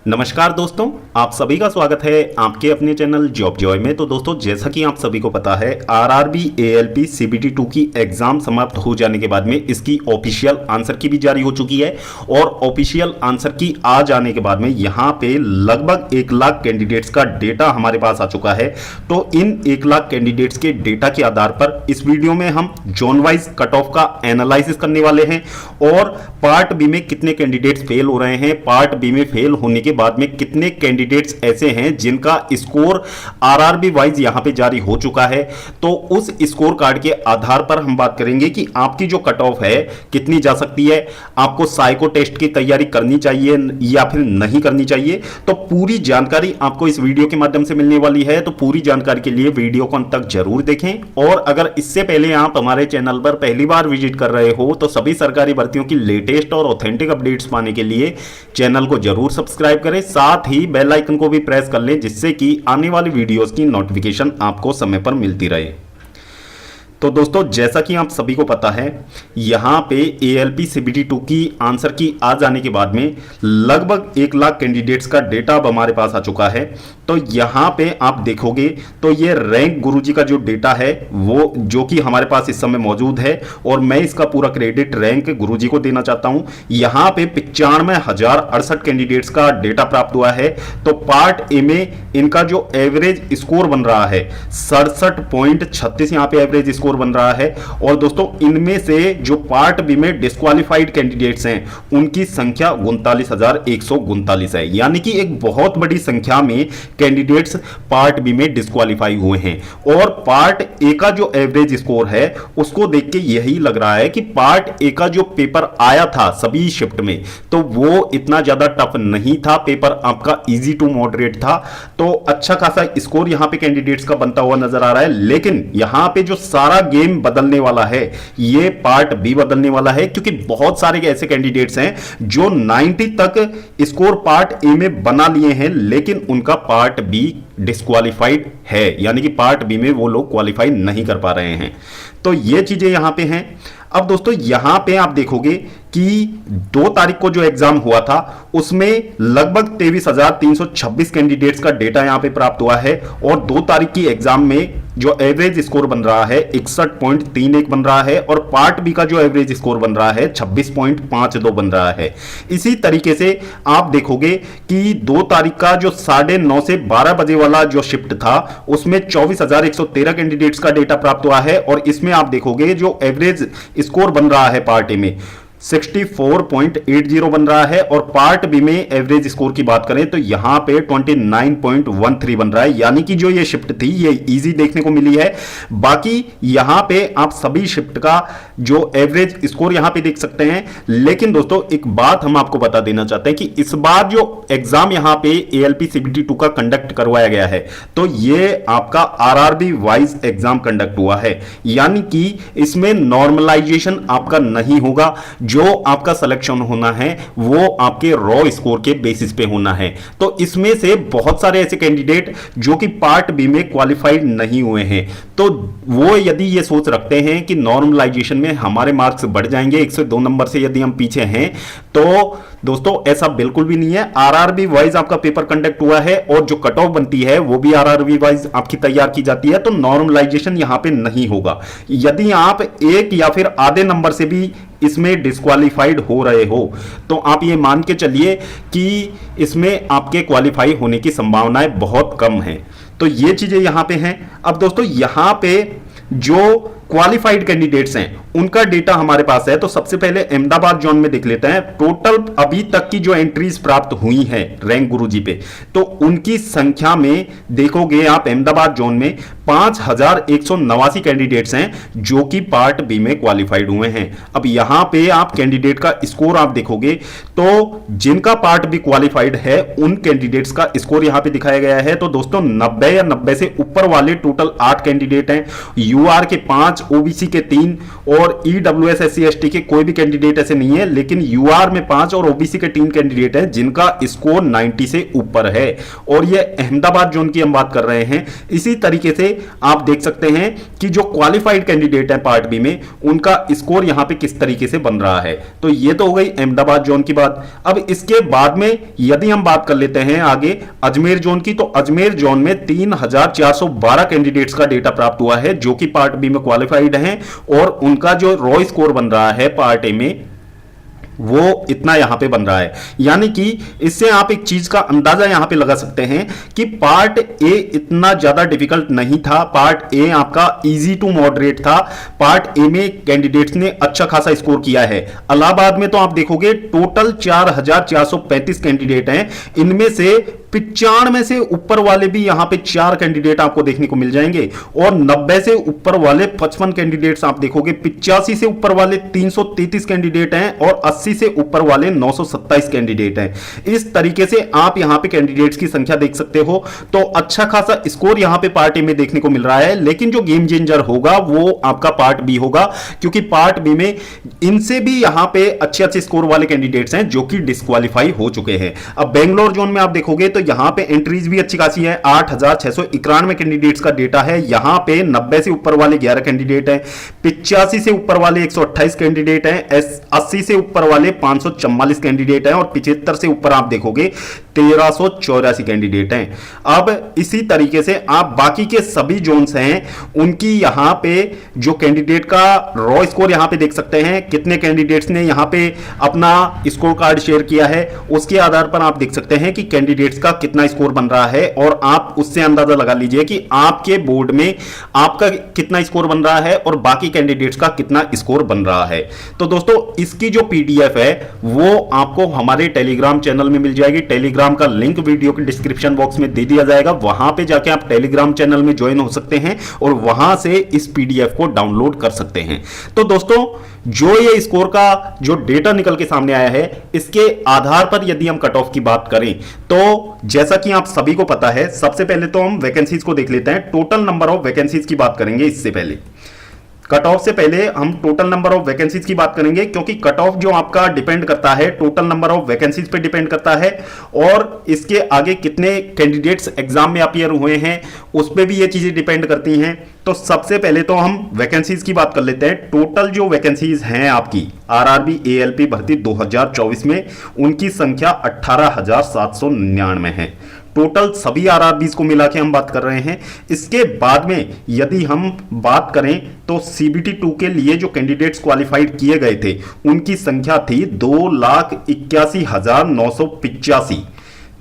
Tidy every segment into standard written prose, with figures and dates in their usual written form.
नमस्कार दोस्तों, आप सभी का स्वागत है आपके अपने चैनल जॉब जॉय में। तो दोस्तों, जैसा कि आप सभी को पता है, आरआरबी एएलपी सीबीटी 2 की एग्जाम समाप्त हो जाने के बाद में इसकी ऑफिशियल आंसर की भी जारी हो चुकी है और ऑफिशियल आंसर की आ जाने के बाद में यहाँ पे लगभग 1 लाख कैंडिडेट्स का डेटा हमारे पास आ चुका है। तो इन 1 लाख कैंडिडेट्स के डेटा के आधार पर इस वीडियो में हम जोन वाइज कट ऑफ का एनालिसिस करने वाले हैं और पार्ट बी में कितने कैंडिडेट्स फेल हो रहे हैं, पार्ट बी में फेल होने के बाद में कितने कैंडिडेट्स ऐसे हैं जिनका स्कोर आरआरबी वाइज यहां पे जारी हो चुका है। तो उस स्कोर कार्ड के आधार पर हम बात करेंगे कि आपकी जो कट ऑफ है कितनी जा सकती है, आपको साइको टेस्ट की तैयारी करनी चाहिए या फिर नहीं करनी चाहिए। तो पूरी जानकारी आपको इस वीडियो के माध्यम से मिलने वाली है। तो पूरी जानकारी के लिए वीडियो को अंत तक जरूर देखें और अगर इससे पहले आप हमारे चैनल पर पहली बार विजिट कर रहे हो तो सभी सरकारी भर्तियों की लेटेस्ट और ऑथेंटिक अपडेट्स पाने के लिए चैनल को जरूर सब्सक्राइब करें, साथ ही बेल आइकन को भी प्रेस कर लें जिससे कि आने वाली वीडियोस की नोटिफिकेशन आपको समय पर मिलती रहे। तो दोस्तों, जैसा कि आप सभी को पता है, यहां पे एएलपी सीबीटी 2 की आंसर की आ जाने के बाद में लगभग 1 लाख कैंडिडेट्स का डेटा अब हमारे पास आ चुका है। तो यहां पे आप देखोगे तो ये रैंक गुरुजी का जो डेटा है वो जो कि हमारे पास इस समय मौजूद है और मैं इसका पूरा क्रेडिट रैंक गुरुजी को देना चाहता हूं। यहां पे 95,068 कैंडिडेट्स का डेटा प्राप्त हुआ है। तो पार्ट ए में इनका जो एवरेज स्कोर बन रहा है 67.36 यहां पे एवरेज स्कोर बन रहा है। और दोस्तों, इनमें से जो पार्ट बी में डिस्क्वालिफाइड कैंडिडेट्स हैं उनकी संख्या 39,139 है, यानी कि एक बहुत बड़ी संख्या में कैंडिडेट्स पार्ट बी में डिस्क्वालीफाई हुए हैं। और पार्ट ए का जो एवरेज स्कोर है उसको देख के यही लग रहा है कि पार्ट ए का जो पेपर आया था सभी शिफ्ट में तो वो इतना ज्यादा टफ नहीं था, पेपर आपका इजी टू मॉडरेट था। तो अच्छा खासा स्कोर यहां पे कैंडिडेट्स का बनता हुआ नजर आ रहा है। लेकिन यहां पे जो सारा गेम बदलने वाला है ये पार्ट बी बदलने वाला है, क्योंकि बहुत सारे ऐसे कैंडिडेट्स हैं जो 90 तक स्कोर पार्ट ए में बना लिए हैं लेकिन उनका पार्ट बी डिस्क्वालीफाइड है, यानी कि पार्ट बी में वो लोग क्वालिफाई नहीं कर पा रहे हैं। तो ये चीजें यहां पे हैं। अब दोस्तों, यहां पे आप देखोगे कि 2 तारीख को जो एग्जाम हुआ था उसमें लगभग 23,326 कैंडिडेट्स का डेटा यहां पे प्राप्त हुआ है और 2 तारीख की एग्जाम में जो एवरेज स्कोर बन रहा है 61.31 बन रहा है और पार्ट बी का जो एवरेज स्कोर बन रहा है 26.52 बन रहा है। इसी तरीके से आप देखोगे कि 2 तारीख का जो 9:30 से 12 बजे वाला जो शिफ्ट था उसमें 24,113 कैंडिडेट्स का डेटा प्राप्त हुआ है और इसमें आप देखोगे जो एवरेज स्कोर बन रहा है पार्ट ए में 64.80 बन रहा है और पार्ट बी में एवरेज स्कोर की बात करें तो यहां पे 29.13 बन रहा है, यानी कि जो ये शिफ्ट थी ये इजी देखने को मिली है। बाकी यहां पे आप सभी शिफ्ट का जो एवरेज स्कोर यहां पे देख सकते हैं। लेकिन दोस्तों, एक बात हम आपको बता देना चाहते हैं कि इस बार जो एग्जाम यहां पे एएलपी सीबीटी 2 का कंडक्ट करवाया गया है तो ये आपका आरआरबी वाइज एग्जाम कंडक्ट हुआ है, यानी कि इसमें नॉर्मलाइजेशन आपका नहीं होगा। जो आपका सिलेक्शन होना है वो आपके रॉ स्कोर के बेसिस पे होना है। तो इसमें से बहुत सारे ऐसे कैंडिडेट जो कि पार्ट बी में क्वालिफाइड नहीं हुए हैं तो वो यदि ये सोच रखते हैं कि नॉर्मलाइजेशन में हमारे मार्क्स बढ़ जाएंगे 102 नंबर से यदि हम पीछे हैं, तो दोस्तों ऐसा बिल्कुल भी नहीं है। आरआरबी वाइज आपका पेपर कंडक्ट हुआ है और जो कट ऑफ बनती है वो भी आरआरबी वाइज आपकी तैयार की जाती है। तो नॉर्मलाइजेशन यहां पे नहीं होगा। यदि आप एक या फिर आधे नंबर से भी इसमें डिस्क्वालीफाइड हो रहे हो तो आप ये मान के चलिए कि इसमें आपके क्वालिफाई होने की संभावनाएं बहुत कम हैं। तो ये चीजें यहां पे हैं। अब दोस्तों, यहां पे जो क्वालिफाइड कैंडिडेट्स हैं उनका डेटा हमारे पास है। तो सबसे पहले अहमदाबाद जोन में देख लेते हैं। टोटल अभी तक की जो एंट्रीज प्राप्त हुई हैं रैंक गुरुजी पे तो उनकी संख्या में देखोगे आप अहमदाबाद जोन में 5,189 कैंडिडेट्स हैं जो कि पार्ट बी में क्वालिफाइड हुए हैं। अब यहां पे आप कैंडिडेट का स्कोर आप देखोगे तो जिनका पार्ट बी क्वालिफाइड है उन कैंडिडेट्स का स्कोर यहां पे दिखाया गया है। तो दोस्तों, 90 या 90 से ऊपर वाले टोटल 8 कैंडिडेट हैं। यूआर के 5 5, ओबीसी के 3 और ईडब्ल्यूएस एससी एसटी के कोई भी कैंडिडेट ऐसे नहीं है, लेकिन यूआर में 5 और ओबीसी के 3 कैंडिडेट हैं जिनका स्कोर 90 से ऊपर है, और ये अहमदाबाद जोन की हम बात कर रहे हैं। इसी तरीके से आप देख सकते हैं कि जो क्वालिफाइड कैंडिडेट है पार्ट बी में, उनका स्कोर यहां पे किस तरीके से बन रहा है। तो ये तो हो गई अहमदाबाद जोन की बात। अब इसके बाद में यदि हम बात कर लेते हैं आगे अजमेर जोन की, तो अजमेर जोन में 3412 कैंडिडेट्स का डेटा प्राप्त हुआ है जो कि पार्ट बी में क्वालिफाइड हैं, और उनका जो रॉ स्कोर बन रहा है पार्ट ए में वो इतना यहां पे बन रहा है। यानी कि इससे आप एक चीज का अंदाजा यहां पे लगा सकते हैं कि पार्ट ए इतना ज्यादा डिफिकल्ट नहीं था, पार्ट ए आपका इजी टू मॉडरेट था। पार्ट ए में कैंडिडेट्स ने अच्छा खासा स्कोर किया है। इलाहाबाद में तो आप देखोगे टोटल 4435 कैंडिडेट हैं, इनमें से 95 से ऊपर वाले भी यहां पे 4 कैंडिडेट आपको देखने को मिल जाएंगे, और 90 से ऊपर वाले 55 कैंडिडेट्स आप देखोगे, 85 से ऊपर वाले 333 कैंडिडेट हैं, और 80 से ऊपर वाले 927 कैंडिडेट हैं। इस तरीके से आप यहां पे कैंडिडेट्स की संख्या देख सकते हो। तो अच्छा खासा स्कोर यहां पे पार्ट ए में देखने को मिल रहा है, लेकिन जो गेम चेंजर होगा वो आपका पार्ट बी होगा, क्योंकि पार्ट बी में इनसे भी यहां पे अच्छे अच्छे स्कोर वाले कैंडिडेट्स हैं जो कि डिस्क्वालीफाई हो चुके हैं। अब बेंगलोर जोन में आप देखोगे तो यहां पे एंट्रीज भी अच्छी खासी है, 8691 कैंडिडेट्स का डेटा है। यहां पे 90 से ऊपर वाले 11 कैंडिडेट हैं, 85 से ऊपर वाले 128 कैंडिडेट हैं, 80 से ऊपर वाले 544 कैंडिडेट हैं, और 75 से ऊपर आप देखोगे 1384 कैंडिडेट हैं। अब इसी तरीके से आप बाकी के सभी जोन्स हैं उनकी यहां पे जो कैंडिडेट का रॉ स्कोर यहां पे देख सकते हैं, कितने कैंडिडेट्स ने यहां पे अपना स्कोर कार्ड शेयर किया है, उसके आधार पर आप देख सकते हैं कि कैंडिडेट्स का कितना स्कोर बन रहा है, और आप उससे अंदाजा लगा लीजिए कि आपके बोर्ड में आपका कितना स्कोर बन रहा है और बाकी कैंडिडेट्स का कितना स्कोर बन रहा है। तो दोस्तों इसकी जो पीडीएफ है वो आपको हमारे टेलीग्राम चैनल में मिल जाएगी। टेलीग्राम का लिंक वीडियो के डिस्क्रिप्शन बॉक्स में दे दिया जाएगा, वहां पे जाके आप टेलीग्राम चैनल में ज्वाइन हो सकते हैं और वहां से इस पीडीएफ को डाउनलोड कर सकते हैं। तो दोस्तों जो ये स्कोर का जो डेटा निकल के सामने आया है, इसके आधार पर यदि हम कट ऑफ की बात करें तो जैसा कि आप सभी को पता है, सबसे पहले तो हम वैकेंसीज को देख लेते हैं। टोटल नंबर ऑफ वैकेंसीज की बात करेंगे, इससे पहले कट ऑफ से पहले हम टोटल नंबर ऑफ वैकेंसीज की बात करेंगे, क्योंकि कट ऑफ जो आपका डिपेंड करता है टोटल नंबर ऑफ वैकेंसीज पे डिपेंड करता है, और इसके आगे कितने कैंडिडेट्स एग्जाम में अपीयर हुए हैं उस पे भी ये चीजें डिपेंड करती हैं। तो सबसे पहले तो हम वैकेंसीज की बात कर लेते हैं। टोटल जो वैकेंसीज हैं आपकी आरआरबी एएलपी भर्ती 2024 में, उनकी संख्या 18,799 है। टोटल सभी आरआरबीज को मिला के हम बात कर रहे हैं। इसके बाद में यदि हम बात करें तो सीबीटी 2 के लिए जो कैंडिडेट्स क्वालिफाइड किए गए थे उनकी संख्या थी 2,81,985,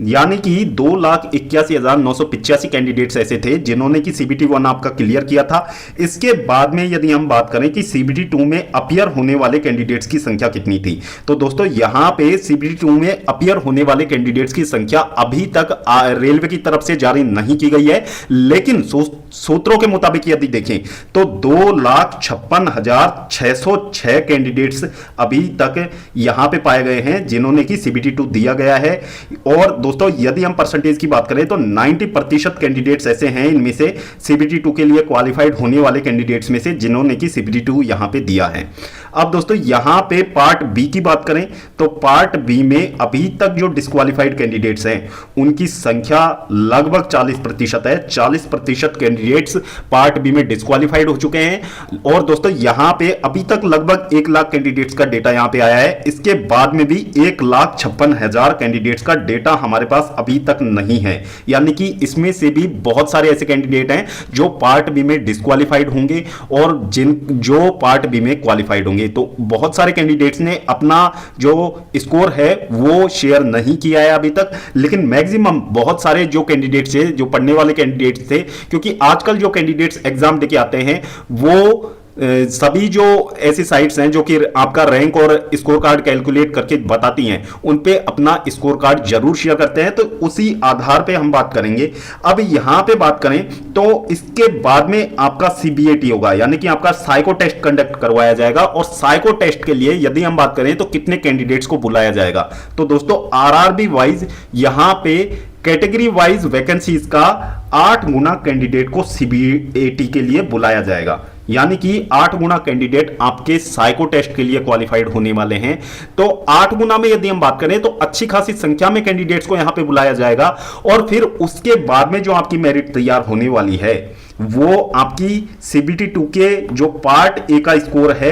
यानी कि 2,81,985 कैंडिडेट्स ऐसे थे जिन्होंने कि सीबीटी 1 आपका क्लियर किया था। इसके बाद में यदि हम बात करें कि सीबीटी 2 में अपीयर होने वाले कैंडिडेट्स की संख्या कितनी थी, तो दोस्तों यहां पे सीबीटी 2 में अपीयर होने वाले कैंडिडेट्स की संख्या अभी तक रेलवे की तरफ से जारी नहीं की गई है, लेकिन सूत्रों के मुताबिक यदि देखें तो 2,56,606 कैंडिडेट्स अभी तक यहां पे पाए गए हैं जिन्होंने कि सीबीटी 2 दिया गया है। और दोस्तों यदि हम परसेंटेज की बात करें तो 90% कैंडिडेट्स ऐसे हैं इनमें से सीबीटी 2 के लिए क्वालिफाइड होने वाले कैंडिडेट्स में से जिन्होंने कि सीबीटी 2 यहां पे दिया है। अब दोस्तों यहां पे पार्ट बी की बात करें तो पार्ट बी में अभी तक जो डिस्क्वालिफाइड कैंडिडेट्स हैं उनकी संख्या लगभग 40% है। 40% कैंडिडेट्स पार्ट बी में डिस्क्वालिफाइड हो चुके हैं, और दोस्तों यहां पे अभी तक लगभग 1 लाख कैंडिडेट्स का डेटा यहां पे आया है। इसके बाद में भी 1,56,000 कैंडिडेट्स का डेटा हमारे पास अभी तक नहीं है, यानी कि इसमें से भी बहुत सारे ऐसे कैंडिडेट हैं जो पार्ट बी में डिस्क्वालिफाइड होंगे और जो पार्ट बी में क्वालिफाइड होंगे। तो बहुत सारे कैंडिडेट्स ने अपना जो स्कोर है वो शेयर नहीं किया है अभी तक, लेकिन मैक्सिमम बहुत सारे जो कैंडिडेट्स थे, जो पढ़ने वाले कैंडिडेट्स थे, क्योंकि आजकल जो कैंडिडेट्स एग्जाम देके आते हैं वो सभी जो ऐसी साइट्स हैं जो कि आपका रैंक और स्कोर कार्ड कैलकुलेट करके बताती हैं, उन पे अपना स्कोर कार्ड जरूर शेयर करते हैं। तो उसी आधार पे हम बात करेंगे। अब यहां पे बात करें तो इसके बाद में आपका सीबीएटी होगा, यानी कि आपका साइको टेस्ट कंडक्ट करवाया जाएगा, और साइको टेस्ट के लिए यदि हम बात करें तो कितने कैंडिडेट्स को बुलाया जाएगा, तो दोस्तों आरआरबी वाइज यहां पे कैटेगरी वाइज वैकेंसीज का 8 गुना कैंडिडेट को सीबीएटी के लिए बुलाया जाएगा। यानी कि 8 गुना कैंडिडेट आपके साइको टेस्ट के लिए क्वालिफाइड होने वाले हैं। तो 8 गुना में यदि हम बात करें तो अच्छी खासी संख्या में कैंडिडेट्स को यहां पे बुलाया जाएगा और फिर उसके बाद में जो आपकी मेरिट तैयार होने वाली है वो आपकी सीबीटी 2 के जो पार्ट ए का स्कोर है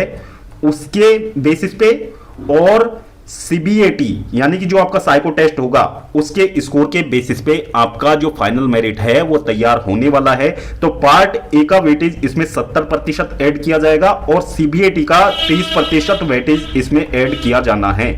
उसके बेसिस पे और सीबीएटी यानी कि जो आपका साइको टेस्ट होगा उसके स्कोर के बेसिस पे आपका जो फाइनल मेरिट है वो तैयार होने वाला है। तो पार्ट ए का वेटेज इसमें 70% ऐड किया जाएगा और सीबीएटी का 30% वेटेज इसमें ऐड किया जाना है।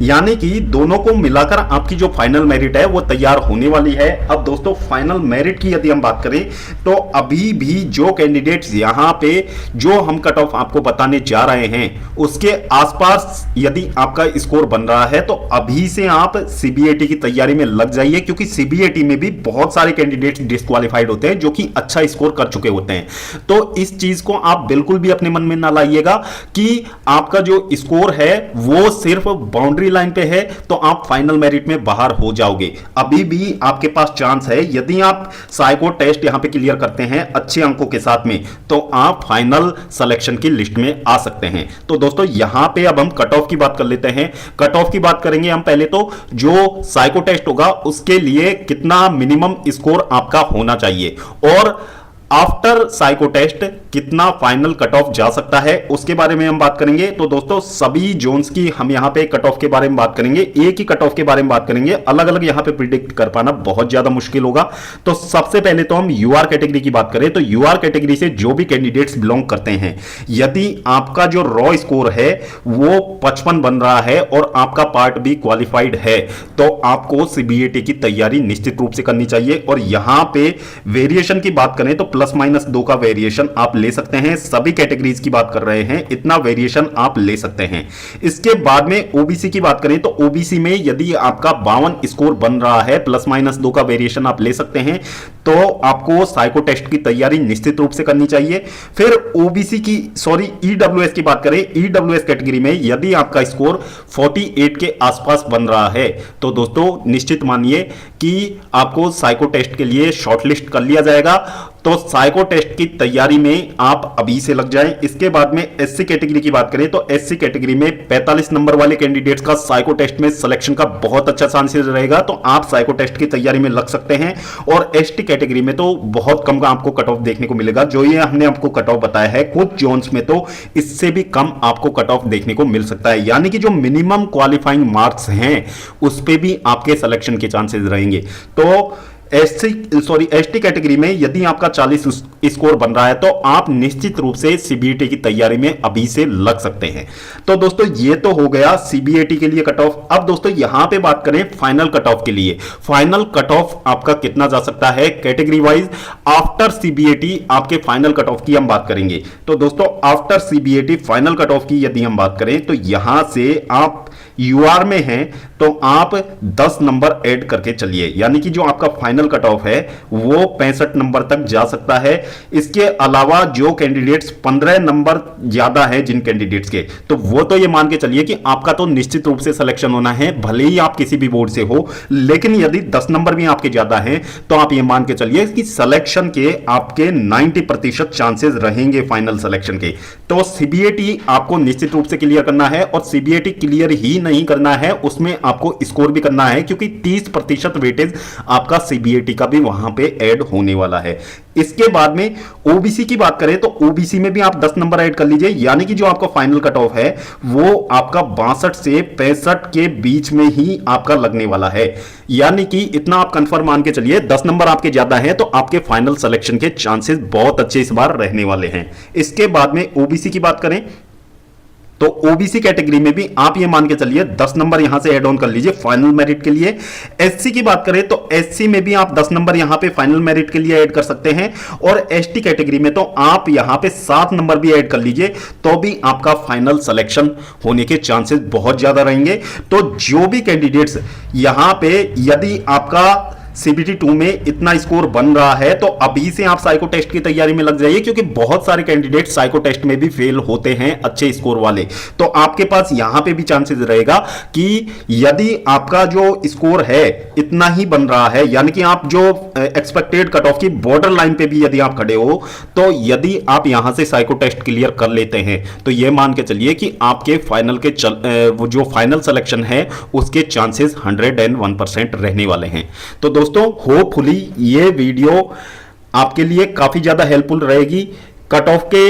यानी कि दोनों को मिलाकर आपकी जो फाइनल मेरिट है वो तैयार होने वाली है। अब दोस्तों फाइनल मेरिट की यदि हम बात करें तो अभी भी जो कैंडिडेट्स यहां पे जो हम कट ऑफ आपको बताने जा रहे हैं उसके आसपास यदि आपका स्कोर बन रहा है तो अभी से आप सीबीएटी की तैयारी में लग जाइए, क्योंकि सीबीएटी में भी बहुत सारे कैंडिडेट्स डिस्क्वालिफाइड होते हैं जो कि अच्छा स्कोर कर चुके होते हैं। तो इस चीज को आप बिल्कुल भी अपने मन में ना लाइएगा कि आपका जो स्कोर है वो सिर्फ बाउंड्री लाइन पे है तो आप फाइनल मेरिट में बाहर हो जाओगे। अभी भी आपके पास चांस है, यदि आप साइको टेस्ट यहां पे क्लियर करते हैं अच्छे अंकों के साथ में तो आप फाइनल सिलेक्शन की लिस्ट में आ सकते हैं। तो दोस्तों यहां पे अब हम कट ऑफ की बात कर लेते हैं। कट ऑफ की बात करेंगे हम पहले तो जो साइको टेस्ट होगा उसके लिए कितना मिनिमम स्कोर आपका होना चाहिए और आफ्टर साइको टेस्ट कितना फाइनल कट ऑफ जा सकता है उसके बारे में हम बात करेंगे। तो दोस्तों सभी जोन्स की हम यहां पे कट ऑफ के बारे में बात करेंगे, एक ही कट ऑफ के बारे में बात करेंगे, अलग अलग यहां पे प्रिडिक्ट कर पाना बहुत ज्यादा मुश्किल होगा। तो सबसे पहले तो हम यूआर कैटेगरी की बात करें तो यूआर कैटेगरी से जो भी कैंडिडेट्स बिलोंग करते हैं यदि आपका जो रॉ स्कोर है वो 55 बन रहा है और आपका पार्ट भी क्वालिफाइड है तो आपको सीबीएटी की तैयारी निश्चित रूप से करनी चाहिए। और यहां पे वेरिएशन की बात करें तो +-2 का वेरिएशन आप ले सकते हैं। सभी कैटेगरीज की बात कर रहे हैं, इतना वेरिएशन आप ले सकते हैं। इसके बाद में ओबीसी की बात करें तो ओबीसी में यदि आपका 52 स्कोर बन रहा है +-2 का वेरिएशन आप ले सकते हैं तो आपको साइको टेस्ट की तैयारी निश्चित रूप से करनी चाहिए। फिर ओबीसी की ईडब्ल्यूएस की बात करें, ईडब्ल्यूएस कैटेगरी में यदि आपका स्कोर 48 के आसपास बन रहा है तो दोस्तों निश्चित मानिए कि आपको साइको टेस्ट के लिए शॉर्टलिस्ट कर लिया जाएगा। तो साइको टेस्ट की तैयारी में आप अभी से लग जाएं। इसके बाद में एससी कैटेगरी की बात करें तो एससी कैटेगरी में 45 नंबर वाले कैंडिडेट्स का साइको टेस्ट में सिलेक्शन का बहुत अच्छा चांसेस रहेगा तो आप साइको टेस्ट की तैयारी में लग सकते हैं। और एसटी कैटेगरी में तो बहुत कम का आपको कट ऑफ देखने को मिलेगा, जो ये हमने आपको कट ऑफ बताया है कुछ जोन्स में तो इससे भी कम आपको कट ऑफ देखने को मिल सकता है। यानी कि जो मिनिमम क्वालिफाइंग मार्क्स हैं उस पे भी आपके सिलेक्शन के चांसेस रहेंगे। तो एसटी कैटेगरी में यदि आपका 40 स्कोर बन रहा है तो आप निश्चित रूप से सीबीएटी की तैयारी में अभी से लग सकते हैं। तो दोस्तों ये तो हो गया सीबीएटी के लिए कट ऑफ। अब दोस्तों यहां पे बात करें फाइनल कट ऑफ के लिए, फाइनल कट ऑफ आपका कितना जा सकता है कैटेगरी वाइज आफ्टर सीबीएटी आपके फाइनल कट ऑफ की हम बात करेंगे। तो दोस्तों after CBAT final cut off की यदि हम बात करें तो यहां से आप यूआर में हैं तो आप 10 नंबर ऐड करके चलिए, यानी कि जो आपका फाइनल कट ऑफ है वो 65 नंबर तक जा सकता है। इसके अलावा जो कैंडिडेट्स 15 नंबर ज्यादा है जिन कैंडिडेट्स के, तो वो तो ये मान के चलिए कि आपका तो निश्चित रूप से सिलेक्शन होना है, भले ही आप किसी भी बोर्ड से हो। लेकिन यदि 10 नंबर भी आपके ज्यादा हैं तो आप ये मान के चलिए कि सिलेक्शन के आपके 90% चांसेस रहेंगे फाइनल सिलेक्शन के। तो सीबीएटी आपको निश्चित रूप से क्लियर करना है और सीबीएटी क्लियर ही नहीं करना है, उसमें आपको स्कोर भी करना है क्योंकि 30% वेटेज आपका सीबीएटी का भी वहां पे ऐड होने वाला है। इसके बाद में ओबीसी की बात करें तो ओबीसी में भी आप 10 नंबर ऐड कर लीजिए, यानी कि जो आपका फाइनल कट ऑफ है वो आपका 62 से 65 के बीच में ही आपका लगने वाला है। यानी कि इतना आप कंफर्म मान के चलिए 10 नंबर आपके ज्यादा हैं तो आपके फाइनल सिलेक्शन के चांसेस बहुत अच्छे इस बार रहने वाले हैं। इसके बाद में ओबीसी की बात करें तो ओबीसी कैटेगरी में भी आप ये मान के चलिए 10 नंबर यहां से ऐड ऑन कर लीजिए फाइनल मेरिट के लिए। एससी की बात करें तो एससी में भी आप 10 नंबर यहां पे फाइनल मेरिट के लिए ऐड कर सकते हैं और एसटी कैटेगरी में तो आप यहां पे 7 नंबर भी ऐड कर लीजिए तो भी आपका फाइनल सिलेक्शन होने के चांसेस बहुत ज्यादा रहेंगे। तो जो भी कैंडिडेट्स यहां पे यदि आपका CBT 2 में इतना स्कोर बन रहा है तो अभी से आप साइको टेस्ट की तैयारी में लग जाइए, क्योंकि बहुत सारे कैंडिडेट साइको टेस्ट में भी फेल होते हैं अच्छे स्कोर वाले। तो आपके पास यहां पे भी चांसेस रहेगा कि यदि आपका जो स्कोर है इतना ही बन रहा है, यानी कि आप जो एक्सपेक्टेड कट ऑफ की बॉर्डर लाइन पे भी यदि आप खड़े हो, तो यदि आप यहां से साइको टेस्ट क्लियर कर लेते हैं तो यह मान के चलिए कि आपके फाइनल के वो जो फाइनल सिलेक्शन है उसके चांसेस 101% रहने वाले हैं। तो दोस्तों होपफुली ये वीडियो आपके लिए काफी ज्यादा हेल्पफुल रहेगी कट ऑफ के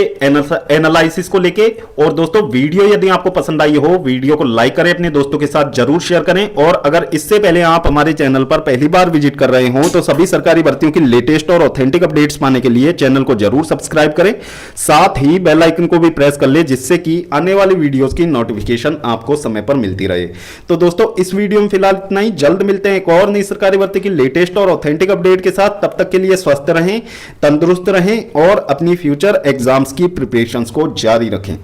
एनालिसिस को लेके। और दोस्तों वीडियो यदि आपको पसंद आई हो, वीडियो को लाइक करें, अपने दोस्तों के साथ जरूर शेयर करें। और अगर इससे पहले आप हमारे चैनल पर पहली बार विजिट कर रहे हो तो सभी सरकारी भर्तियों की लेटेस्ट और ऑथेंटिक अपडेट्स पाने के लिए चैनल को जरूर सब्सक्राइब करें, साथ ही बेल आइकन को भी प्रेस कर ले, जिससे कि आने वाली वीडियोस की नोटिफिकेशन आपको समय पर मिलती रहे। तो दोस्तों इस वीडियो में फिलहाल इतना ही, जल्द मिलते हैं एक और नई सरकारी भर्ती की लेटेस्ट और ऑथेंटिक अपडेट के साथ। तब तक के लिए स्वस्थ रहें, तंदुरुस्त रहें और अपनी फ्यूचर एग्जाम्स की प्रिपरेशंस को जारी रखें।